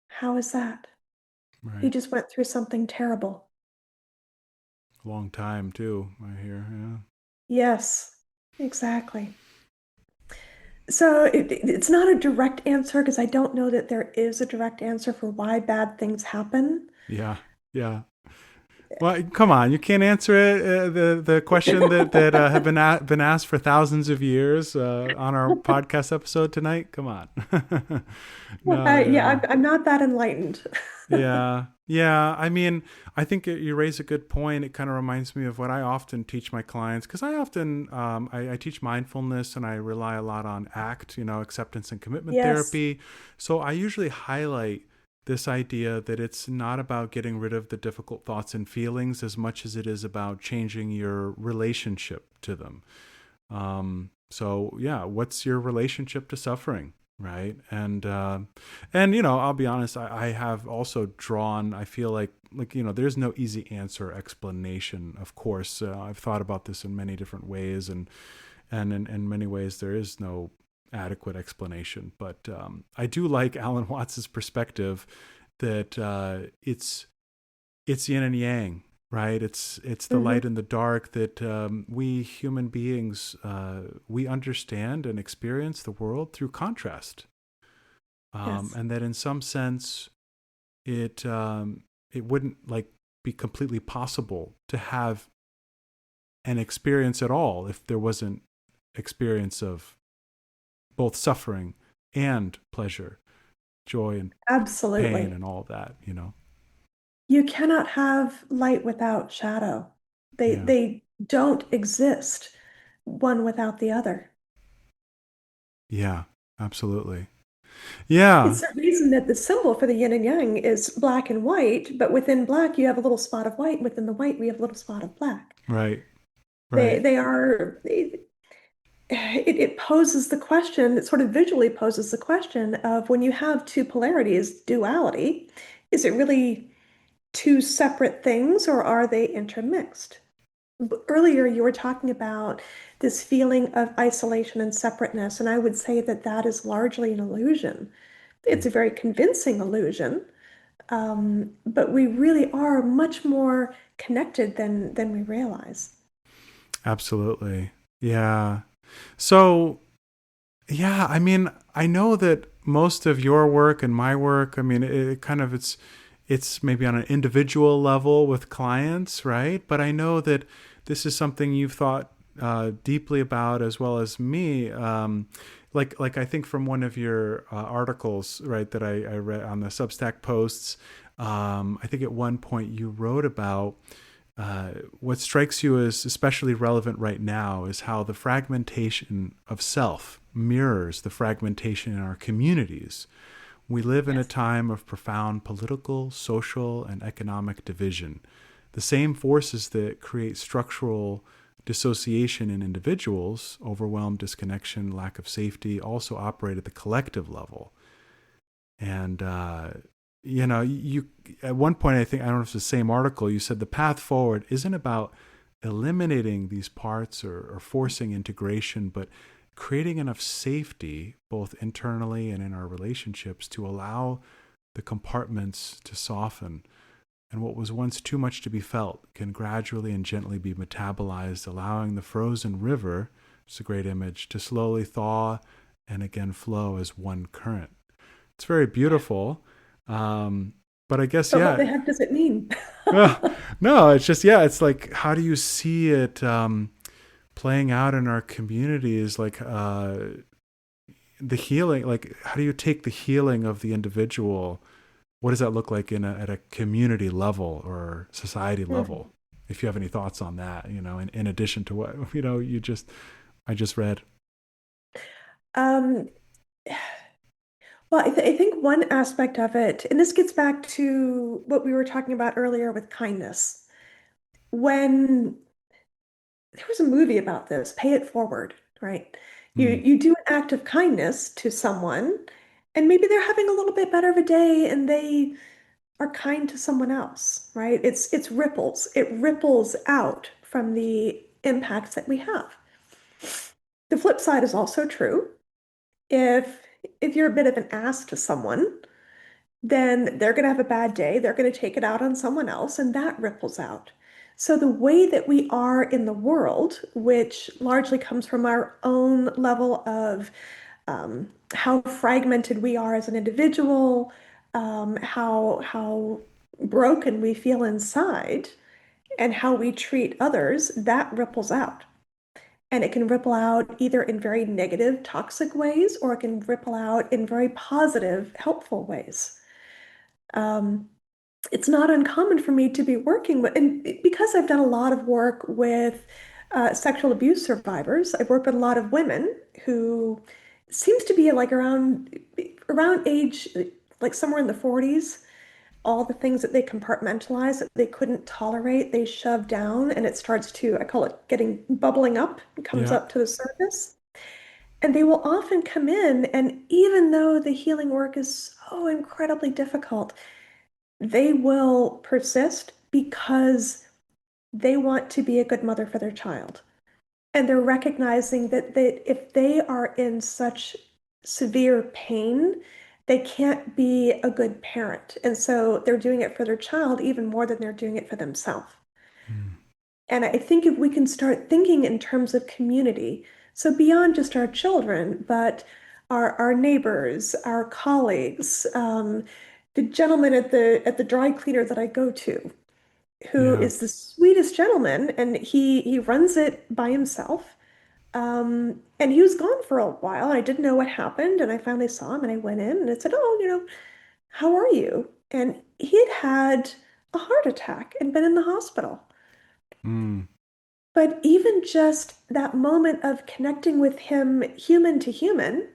How is that? He Right. just went through something terrible. Long time too, I hear. Yeah. Yes, exactly. So it's not a direct answer because I don't know that there is a direct answer for why bad things happen. Yeah. Yeah. Well, come on, you can't answer it. The question that have been asked for thousands of years on our podcast episode tonight. Come on. No, Yeah, yeah. I'm not that enlightened. Yeah. Yeah. I mean, I think you raise a good point. It kind of reminds me of what I often teach my clients because I often I teach mindfulness and I rely a lot on ACT, acceptance and commitment Yes. therapy. So I usually highlight this idea that it's not about getting rid of the difficult thoughts and feelings as much as it is about changing your relationship to them. So yeah, what's your relationship to suffering? Right. And I'll be honest, I have also drawn, I feel like, there's no easy answer explanation. Of course, I've thought about this in many different ways and in many ways there is no adequate explanation. But I do like Alan Watts's perspective that it's yin and yang, right? It's the light Hmm. and the dark that we human beings we understand and experience the world through contrast, Yes. and that in some sense it wouldn't like be completely possible to have an experience at all if there wasn't experience of both suffering and pleasure, joy and pain Absolutely. and all that. You cannot have light without shadow. Yeah. They don't exist one without the other. Yeah, absolutely. Yeah. It's the reason that the symbol for the yin and yang is black and white, but within black you have a little spot of white, within the white we have a little spot of black. Right. They Right. they are it poses the question, it sort of visually poses the question of when you have two polarities, duality, is it really two separate things or are they intermixed? Earlier, you were talking about this feeling of isolation and separateness, and I would say that that is largely an illusion. It's Mm. a very convincing illusion, but we really are much more connected than we realize. Absolutely. Yeah. So, yeah, I mean, I know that most of your work and my work, I mean, it kind of it's maybe on an individual level with clients, right? But I know that this is something you've thought deeply about as well as me. Like I think from one of your articles, right, that I read on the Substack posts, I think at one point you wrote about what strikes you as especially relevant right now is how the fragmentation of self mirrors the fragmentation in our communities. We live in a Yes. time of profound political, social, and economic division. The same forces that create structural dissociation in individuals, overwhelm, disconnection, lack of safety, also operate at the collective level. And you at one point, I don't know if it's the same article, you said the path forward isn't about eliminating these parts or forcing integration, but creating enough safety both internally and in our relationships to allow the compartments to soften, and what was once too much to be felt can gradually and gently be metabolized, allowing the frozen river, it's a great image, to slowly thaw and again flow as one current. It's very beautiful. Um, but I guess, But what yeah. the heck does it mean? No, it's just, yeah, it's like, how do you see it playing out in our communities? Like the healing, like, how do you take the healing of the individual? What does that look like at a community level or society Hmm. level? If you have any thoughts on that, in addition to what, I just read. Um, well, I think one aspect of it, and this gets back to what we were talking about earlier with kindness. When there was a movie about this, Pay It Forward, right? You Mm, you do an act of kindness to someone, and maybe they're having a little bit better of a day and they are kind to someone else, right? It's ripples. It ripples out from the impacts that we have. The flip side is also true. If if you're a bit of an ass to someone, then they're going to have a bad day. They're going to take it out on someone else, and that ripples out. So, the way that we are in the world, which largely comes from our own level of how fragmented we are as an individual, how broken we feel inside, and how we treat others, that ripples out. And it can ripple out either in very negative, toxic ways, or it can ripple out in very positive, helpful ways. Um, it's not uncommon for me to be working with, and because I've done a lot of work with sexual abuse survivors, I've worked with a lot of women who seems to be like around age, like somewhere in the 40s. All the things that they compartmentalize that they couldn't tolerate, they shove down, and it starts to, I call it getting bubbling up, it comes Yeah. up to the surface. And they will often come in, and even though the healing work is so incredibly difficult, they will persist because they want to be a good mother for their child. And they're recognizing that if they are in such severe pain, they can't be a good parent. And so they're doing it for their child even more than they're doing it for themselves. Mm. And I think if we can start thinking in terms of community, so beyond just our children, but our neighbors, our colleagues, the gentleman at the dry cleaner that I go to, who Yeah. is the sweetest gentleman, and he runs it by himself. And he was gone for a while. I didn't know what happened, and I finally saw him, and I went in and I said, "Oh, how are you?" And he had had a heart attack and been in the hospital. Mm. But even just that moment of connecting with him, human to human,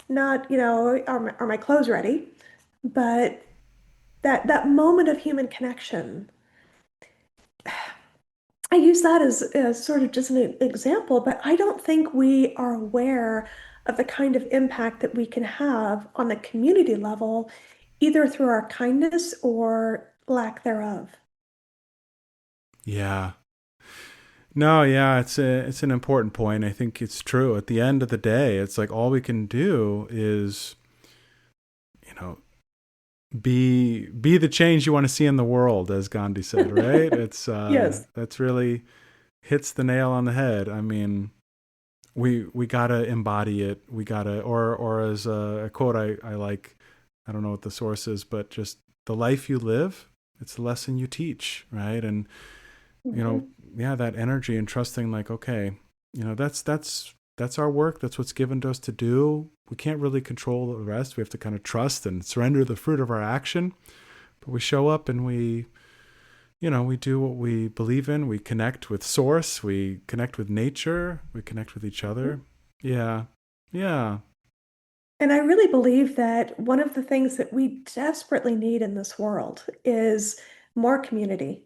not, are my clothes ready? But that moment of human connection, I use that as sort of just an example, but I don't think we are aware of the kind of impact that we can have on the community level, either through our kindness or lack thereof. Yeah. No, yeah, it's an important point. I think it's true. At the end of the day, it's like all we can do is, you know, be the change you want to see in the world, as Gandhi said, right? It's Yes. that's really hits the nail on the head. I mean, we gotta embody it. We gotta, or as a quote I like, I don't know what the source is, but just the life you live, it's the lesson you teach, right? And you know, Mhm. yeah, that energy and trusting, like, okay, that's our work. That's what's given to us to do. We can't really control the rest. We have to kind of trust and surrender the fruit of our action. But we show up and we do what we believe in. We connect with source. We connect with nature. We connect with each other. Yeah. Yeah. And I really believe that one of the things that we desperately need in this world is more community.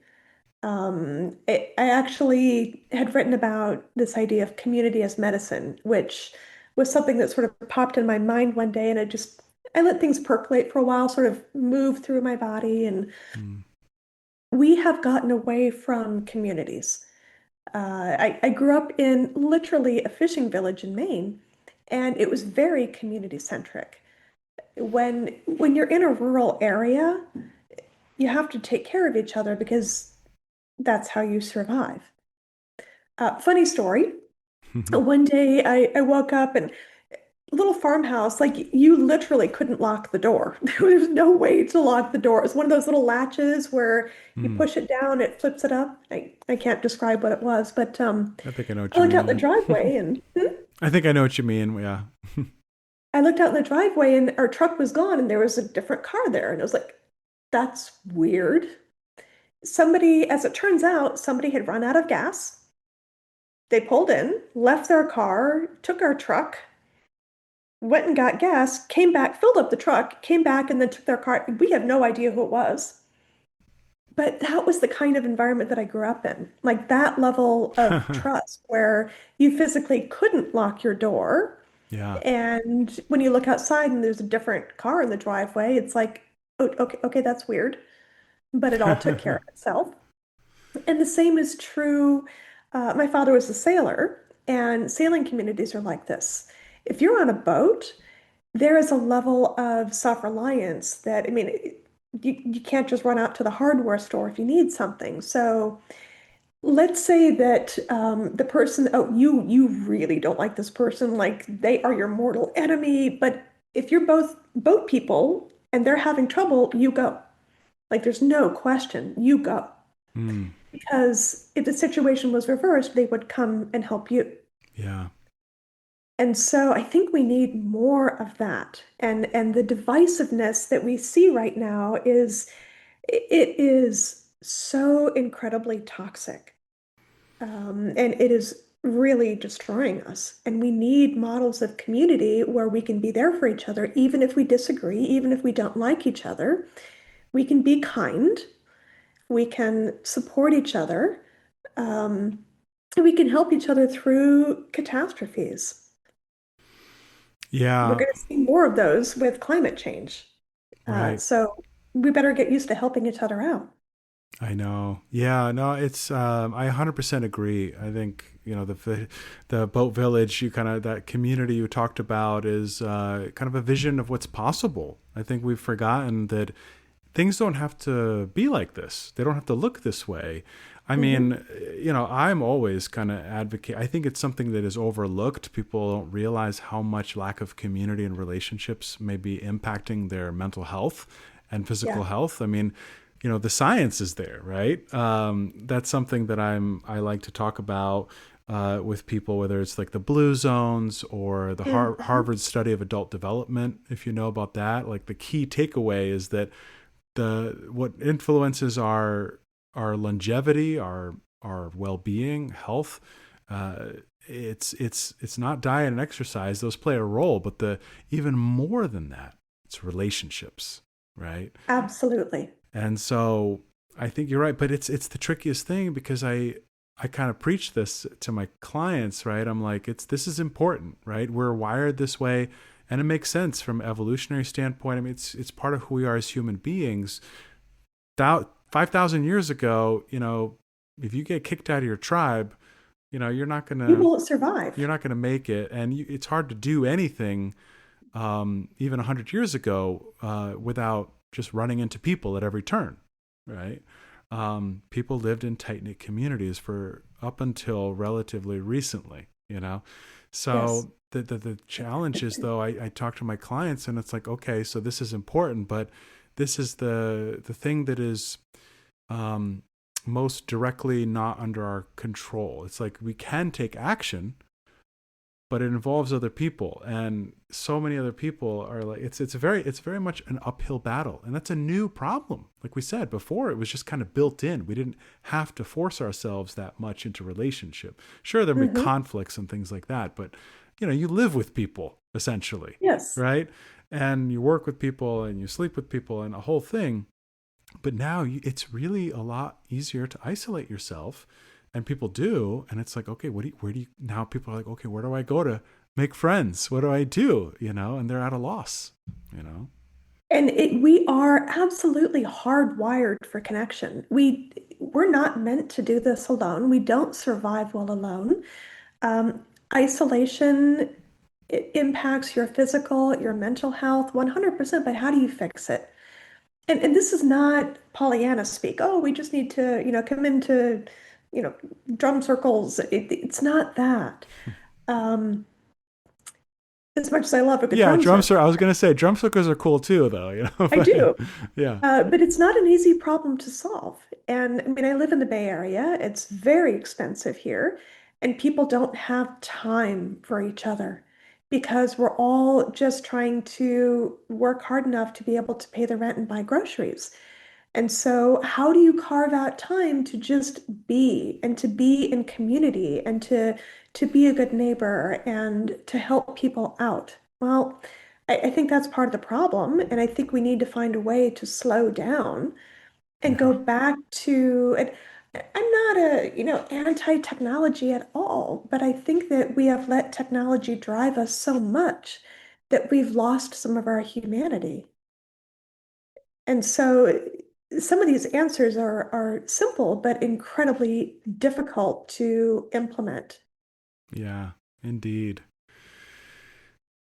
I actually had written about this idea of community as medicine, which was something that sort of popped in my mind one day, and I let things percolate for a while, sort of move through my body, and Mm. we have gotten away from communities. I grew up in literally a fishing village in Maine, and it was very community centric. When you're in a rural area, you have to take care of each other because that's how you survive. Funny story. One day I woke up and little farmhouse, like you literally couldn't lock the door. There was no way to lock the door. It's one of those little latches where you Mm. push it down, it flips it up. I can't describe what it was, but I think I know what I you looked out the mean. driveway and I think I know what you mean. Yeah. I looked out in the driveway and our truck was gone and there was a different car there. And I was like, that's weird. Somebody, as it turns out, somebody had run out of gas. They pulled in, left their car, took our truck, went and got gas, came back, filled up the truck, came back, and then took their car. We have no idea who it was. But that was the kind of environment that I grew up in, like that level of trust where you physically couldn't lock your door. Yeah. And when you look outside and there's a different car in the driveway, it's like, oh, okay, okay, that's weird. But it all took care of itself. And the same is true. My father was a sailor, and sailing communities are like this. If you're on a boat, there is a level of self-reliance that, I mean, you can't just run out to the hardware store if you need something. So let's say that the person, oh, you really don't like this person, like they are your mortal enemy. But if you're both boat people and they're having trouble, you go. Like there's no question, you go. Mm. Because if the situation was reversed, they would come and help you. Yeah. And so I think we need more of that. And the divisiveness that we see right now it is so incredibly toxic. And it is really destroying us. And we need models of community where we can be there for each other, even if we disagree, even if we don't like each other. We can be kind, we can support each other, um, and we can help each other through catastrophes. We're Yeah. going to see more of those with climate change. Right. So we better get used to helping each other out. I know. Yeah, no, it's I 100% agree. I think, the boat village, you kind of that community you talked about is kind of a vision of what's possible. I think we've forgotten that things don't have to be like this. They don't have to look this way. I Hmm. mean, I'm always kind of advocate. I think it's something that is overlooked. People don't realize how much lack of community and relationships may be impacting their mental health and physical Yeah. health. I mean, the science is there, right? That's something that I like to talk about with people, whether it's like the blue zones or the Hmm. Harvard study of adult development. If you know about that, like the key takeaway is that the what influences our longevity, our well-being, health. Uh, it's not diet and exercise; those play a role, but the even more than that, it's relationships, right? Absolutely. And so I think you're right, but it's the trickiest thing because I kind of preach this to my clients, right? I'm like, this is important, right? We're wired this way, and it makes sense from an evolutionary standpoint. I mean, it's part of who we are as human beings. 5,000 years ago, if you get kicked out of your tribe, you're not You gonna won't survive. make it, and it's hard to do anything even 100 years ago without just running into people at every turn, right? People lived in tight knit communities for up until relatively recently, Yes. So the challenge is though I talk to my clients and it's like, okay, so this is important, but this is the thing that is um, most directly not under our control. It's like we can take action, but it involves other people, and so many other people are like it's very much an uphill battle, and that's a new problem. Like we said before, it was just kind of built in. We didn't have to force ourselves that much into relationship. Sure, there may be Hmm. conflicts and things like that, but you live with people essentially, Yes. right? And you work with people and you sleep with people and a whole thing. But now it's really a lot easier to isolate yourself, and people do. And it's like, okay, where do you, now people are like, okay, where do I go to make friends? What do I do? And they're at a loss, you know? And we are absolutely hardwired for connection. We're not meant to do this alone. We don't survive well alone. Isolation, it impacts your physical, your mental health 100%, but how do you fix it? And this is not Pollyanna speak. Oh, we just need to, come into, you know, drum circles. It's not that. Um, as much as I love a good Yeah, drum circle, I was going to say drum circles are cool too, though, I but do. yeah. But it's not an easy problem to solve. And I mean, I live in the Bay Area. It's very expensive here, and people don't have time for each other because we're all just trying to work hard enough to be able to pay the rent and buy groceries. And so, how do you carve out time to just be and to be in community and to be a good neighbor and to help people out? Well, I think that's part of the problem, and I think we need to find a way to slow down and go Yeah. back to. And I'm not anti-technology at all, but I think that we have let technology drive us so much that we've lost some of our humanity. And so some of these answers are simple, but incredibly difficult to implement. Yeah, indeed.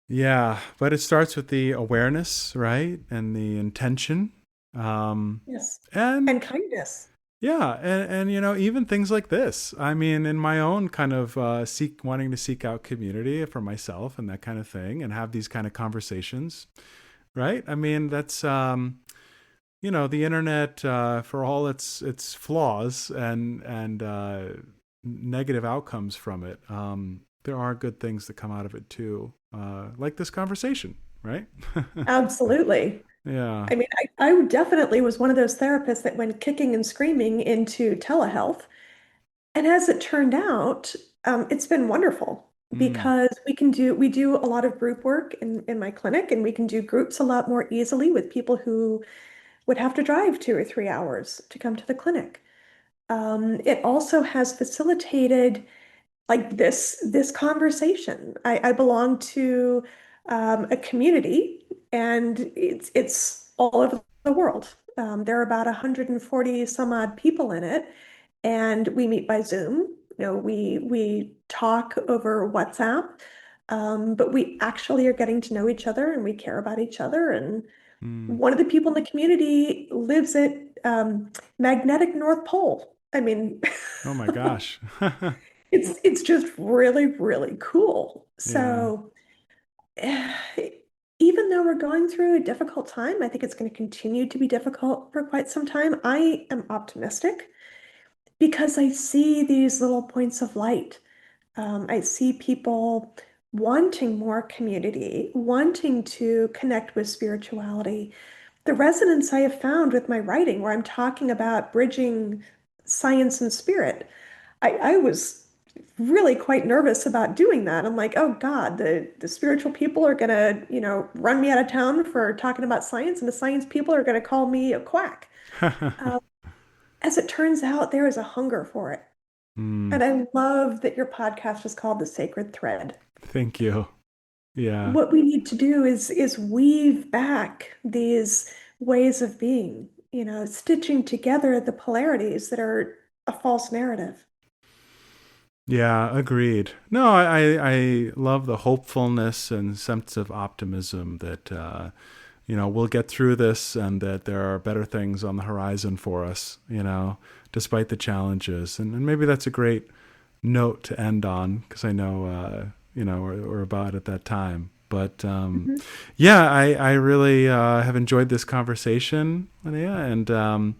Yeah, but it starts with the awareness, right? And the intention. Um, Yes. and And kindness. Yeah, and even things like this. I mean, in my own kind of wanting to seek out community for myself and that kind of thing, and have these kind of conversations, right? I mean, that's the internet, for all its flaws and negative outcomes from it, there are good things that come out of it too, like this conversation, right? Absolutely. Yeah. I mean, I definitely was one of those therapists that went kicking and screaming into telehealth. And as it turned out, it's been wonderful Mm. because we do a lot of group work in my clinic, and we can do groups a lot more easily with people who would have to drive 2 or 3 hours to come to the clinic. It also has facilitated like this conversation. I belong to a community, and it's all over the world. There are about 140 some odd people in it, and we meet by Zoom. We talk over WhatsApp, but we actually are getting to know each other, and we care about each other. And Mm. one of the people in the community lives at magnetic North Pole. I mean, Oh my gosh. it's just really, really cool. Yeah. So eh, even though we're going through a difficult time, I think it's going to continue to be difficult for quite some time. I am optimistic because I see these little points of light. I see people wanting more community, wanting to connect with spirituality. The resonance I have found with my writing, where I'm talking about bridging science and spirit, I was really quite nervous about doing that. I'm like, oh God, the spiritual people are gonna, run me out of town for talking about science, and the science people are gonna call me a quack. Uh, as it turns out, there is a hunger for it. Mm. And I love that your podcast is called The Sacred Thread. Thank you. Yeah. What we need to do is weave back these ways of being, stitching together the polarities that are a false narrative. Yeah, agreed. No, I love the hopefulness and sense of optimism that we'll get through this and that there are better things on the horizon for us, despite the challenges. And maybe that's a great note to end on because I know we're about at that time. But Mhm. yeah, I really have enjoyed this conversation, Linnea, and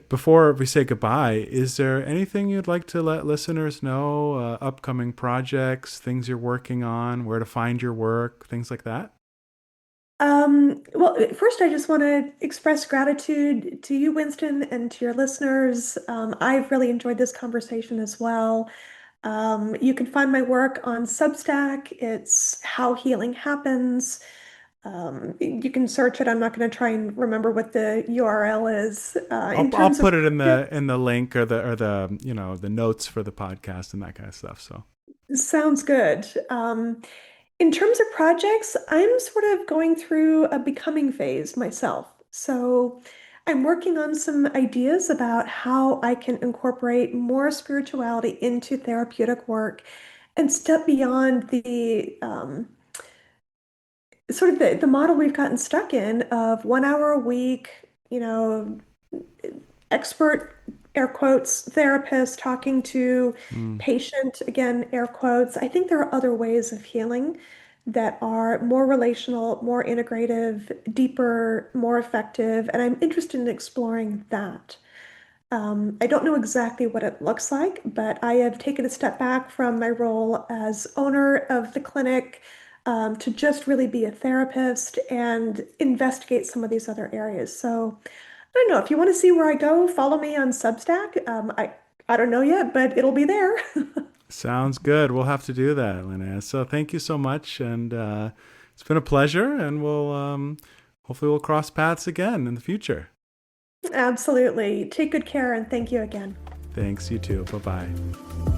before we say goodbye, is there anything you'd like to let listeners know? Upcoming projects, things you're working on, where to find your work, things like that? Well, first, I just want to express gratitude to you, Winston, and to your listeners. I've really enjoyed this conversation as well. You can find my work on Substack. It's How Healing Happens. You can search it. I'm not going to try and remember what the URL is. I'll In I'll terms of put it in project, the link or the the notes for the podcast and that kind of stuff. So sounds good. In terms of projects, I'm sort of going through a becoming phase myself. So I'm working on some ideas about how I can incorporate more spirituality into therapeutic work and step beyond the sort of the model we've gotten stuck in of 1 hour a week, expert air quotes therapist talking to mm, patient, again air quotes. I think there are other ways of healing that are more relational, more integrative, deeper, more effective, and I'm interested in exploring that. I don't know exactly what it looks like, but I have taken a step back from my role as owner of the clinic, to just really be a therapist and investigate some of these other areas. So I don't know. If you want to see where I go, follow me on Substack. I don't know yet, but it'll be there. sounds good. We'll have to do that, Linnea. So thank you so much, and it's been a pleasure. And we'll hopefully we'll cross paths again in the future. Absolutely. Take good care and thank you again. Thanks. You too. Bye bye.